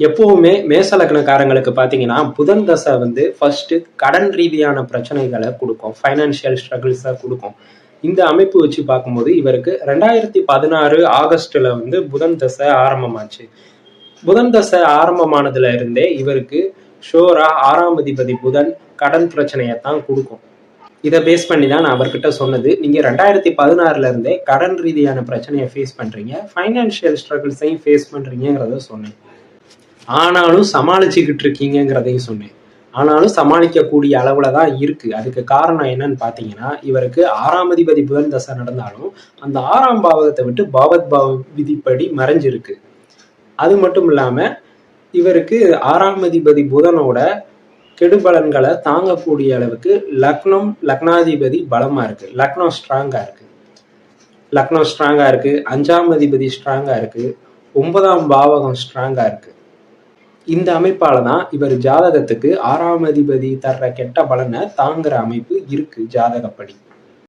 எப்பவுமே மேச லக்னக்காரங்களுக்கு பார்த்தீங்கன்னா புதன் தசை வந்து ஃபர்ஸ்ட் கடன் ரீதியான பிரச்சனைகளை கொடுக்கும், ஃபைனான்சியல் ஸ்ட்ரகிள்ஸை கொடுக்கும். இந்த அமைப்பு வச்சு பார்க்கும்போது இவருக்கு 2016 ஆகஸ்ட்ல வந்து புதன் தசை ஆரம்பமாச்சு. புதன் தசை ஆரம்பமானதுல இருந்தே இவருக்கு ஷோரா 6ஆம் அதிபதி புதன் கடன் பிரச்சனையை தான் கொடுக்கும். இதை பேஸ் பண்ணி தான் நான் அவர்கிட்ட சொன்னது, நீங்க 2016 இருந்தே கடன் ரீதியான பிரச்சனையை ஃபேஸ் பண்றீங்க, ஃபைனான்சியல் ஸ்ட்ரகிள்ஸையும் ஃபேஸ் பண்றீங்கிறத சொன்னேன். ஆனாலும் சமாளிச்சுக்கிட்டு இருக்கீங்கிறதையும் சொன்னேன். ஆனாலும் சமாளிக்கக்கூடிய அளவுல தான் இருக்கு. அதுக்கு காரணம் என்னன்னு பார்த்தீங்கன்னா, இவருக்கு 6ஆம் அதிபதி புதன் தசை நடந்தாலும் அந்த 6ஆம் பாவகத்தை விட்டு பாவத் பாவ விதிப்படி மறைஞ்சிருக்கு. அது மட்டும் இல்லாம இவருக்கு 6ஆம் அதிபதி புதனோட கெடுபலன்களை தாங்கக்கூடிய அளவுக்கு லக்னாதிபதி பலமா இருக்கு, லக்னம் ஸ்ட்ராங்கா இருக்கு, 5ஆம் அதிபதி ஸ்ட்ராங்கா இருக்கு, 9ஆம் பாவகம் ஸ்ட்ராங்கா இருக்கு. இந்த அமைப்பால தான் இவர் ஜாதகத்துக்கு 6ஆம் அதிபதி தர்ற கெட்ட பலனை தாங்குற அமைப்பு இருக்கு ஜாதகப்படி.